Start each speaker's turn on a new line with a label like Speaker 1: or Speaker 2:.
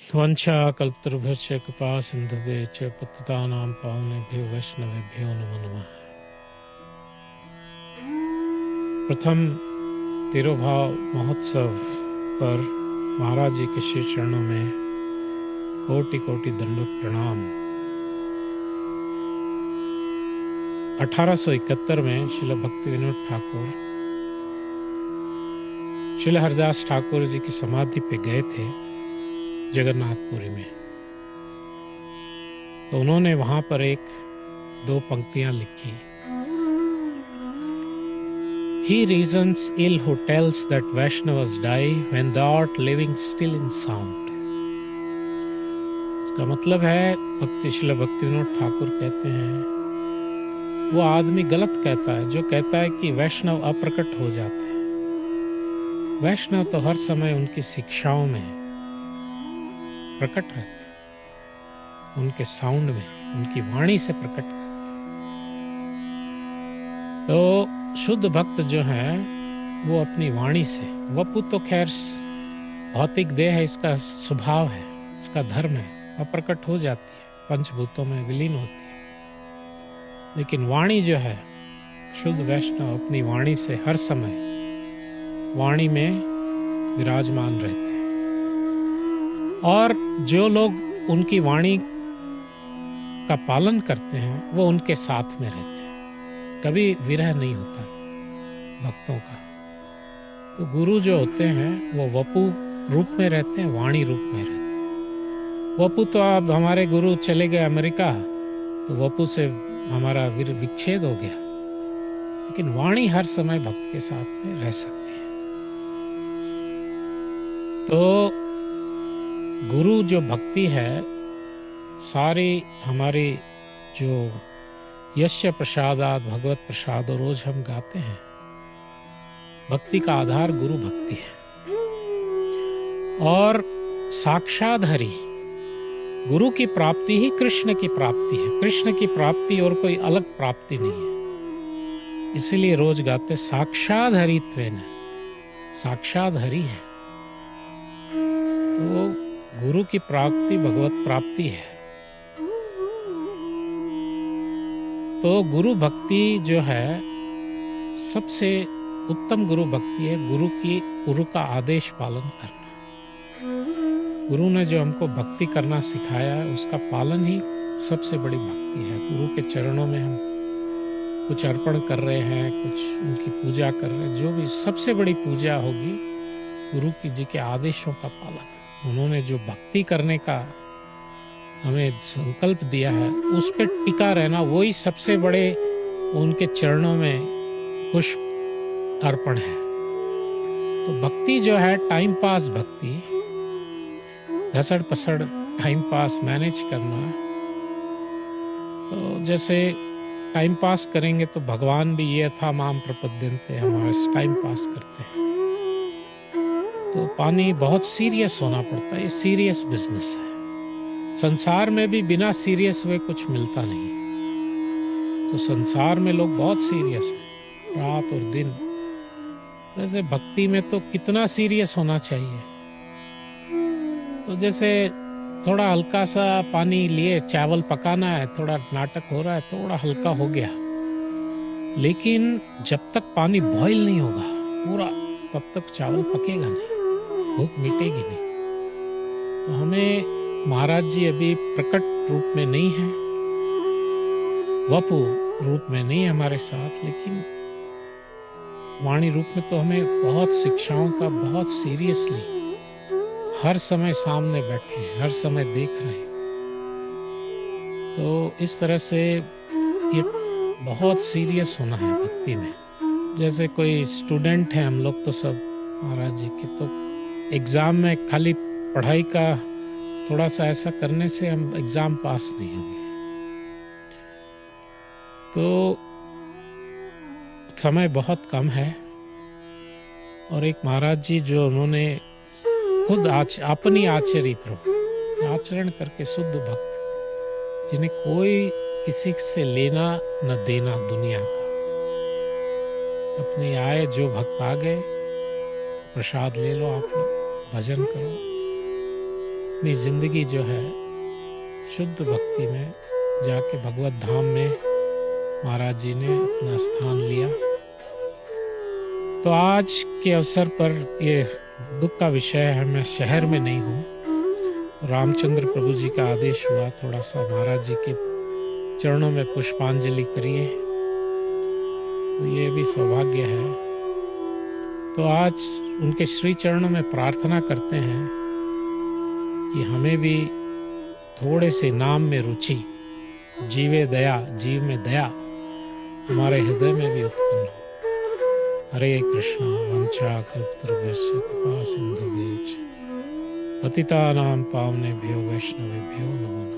Speaker 1: वंशा कल्पतरुभ्यश्च कृपा सिन्धुभ्यश्च पतितानां पावनेभ्यो वैष्णवेभ्यो नमो नमः। प्रथम तिरुभाव महोत्सव पर महाराज जी के श्री चरणों में कोटि कोटि दंडवत प्रणाम। 1871 में श्रील भक्ति विनोद ठाकुर श्रील हरिदास ठाकुर जी की समाधि पे गए थे जगन्नाथपुरी में। तो उन्होंने वहां पर दो पंक्तियां लिखी। He reasons ill who tells that Vaishnavas die when thou art living still in sound। इसका मतलब है श्रील भक्ति विनोद ठाकुर कहते हैं वो आदमी गलत कहता है जो कहता है कि वैष्णव अप्रकट हो जाते हैं। वैष्णव तो हर समय उनकी शिक्षाओं में प्रकट रहते हैं, उनके साउंड में, उनकी वाणी से प्रकट रहते हैं। तो शुद्ध भक्त जो है वो अपनी वाणी से, वपु तो खैर भौतिक देह है, इसका स्वभाव है, इसका धर्म है, अप्रकट हो जाती है, पंचभूतों में विलीन होती है। लेकिन वाणी जो है, शुद्ध वैष्णव अपनी वाणी से हर समय वाणी में विराजमान रहते हैं। और जो लोग उनकी वाणी का पालन करते हैं वो उनके साथ में रहते हैं, कभी विरह नहीं होता भक्तों का। तो गुरु जो होते हैं वो वपु रूप में रहते हैं, वाणी रूप में रहते हैं। वपु तो अब हमारे गुरु चले गए अमेरिका, तो वपु से हमारा विच्छेद हो गया, लेकिन वाणी हर समय भक्त के साथ में रह सकती है। तो गुरु जो भक्ति है, सारी हमारी जो यस्य प्रसादात भगवत प्रसाद रोज हम गाते हैं, भक्ति का आधार गुरु भक्ति है। और साक्षात हरि, गुरु की प्राप्ति ही कृष्ण की प्राप्ति है। कृष्ण की प्राप्ति और कोई अलग प्राप्ति नहीं है, इसीलिए रोज गाते साक्षात हरित्वेन, साक्षात हरि है। तो गुरु की प्राप्ति भगवत प्राप्ति है। तो गुरु भक्ति जो है सबसे उत्तम गुरु भक्ति है, गुरु का आदेश पालन करना। गुरु ने जो हमको भक्ति करना सिखाया है उसका पालन ही सबसे बड़ी भक्ति है। गुरु के चरणों में हम कुछ अर्पण कर रहे हैं, कुछ उनकी पूजा कर रहे हैं, जो भी सबसे बड़ी पूजा होगी गुरु जी के आदेशों का पालन। उन्होंने जो भक्ति करने का हमें संकल्प दिया है उस पर टिका रहना, वही सबसे बड़े उनके चरणों में पुष्प अर्पण है। तो भक्ति जो है टाइम पास भक्ति, घसड़ पसड़ टाइम पास मैनेज करना। तो जैसे टाइम पास करेंगे तो भगवान भी ये था माम प्रपद्यन्ते, हमारे टाइम पास करते हैं। तो पानी बहुत सीरियस होना पड़ता है, ये सीरियस बिजनेस है। संसार में भी बिना सीरियस हुए कुछ मिलता नहीं। तो संसार में लोग बहुत सीरियस हैं, रात और दिन। वैसे भक्ति में तो कितना सीरियस होना चाहिए। तो जैसे थोड़ा हल्का सा पानी लिए, चावल पकाना है, थोड़ा नाटक हो रहा है, थोड़ा हल्का हो गया, लेकिन जब तक पानी बॉईल नहीं होगा पूरा, तब तक चावल पकेगा नहीं, भूख मिटेगी नहीं। तो हमें महाराज जी अभी प्रकट रूप में नहीं है, वपु रूप में नहीं है हमारे साथ, लेकिन वाणी रूप में तो हमें बहुत शिक्षाओं का बहुत सीरियसली हर समय सामने बैठे हैं, हर समय देख रहे हैं। तो इस तरह से ये बहुत सीरियस होना है भक्ति में। जैसे कोई स्टूडेंट है, हम लोग तो सब महाराज जी के, तो एग्जाम में खाली पढ़ाई का थोड़ा सा ऐसा करने से हम एग्जाम पास नहीं होंगे। तो समय बहुत कम है। और एक महाराज जी जो उन्होंने खुद अपनी आचरण करके शुद्ध भक्त, जिन्हें कोई किसी से लेना न देना दुनिया का, अपने आए जो भक्त आ गए, प्रसाद ले लो, आप लोग भजन करो, अपनी ज़िंदगी जो है शुद्ध भक्ति में जाके भगवत धाम में महाराज जी ने अपना स्थान लिया। तो आज के अवसर पर ये दुख का विषय है, मैं शहर में नहीं हूँ। रामचंद्र प्रभु जी का आदेश हुआ थोड़ा सा महाराज जी के चरणों में पुष्पांजलि करिए, तो ये भी सौभाग्य है। तो आज उनके श्री चरणों में प्रार्थना करते हैं कि हमें भी थोड़े से नाम में रुचि, जीवे दया, जीव में दया हमारे हृदय में भी उत्पन्न हो। हरे कृष्णा वंशा कल्पतरुभ्यश्च कृपा सिंधुभ्यश्च पतितानां पावनेभ्यो वैष्णवेभ्यो नमो नमः।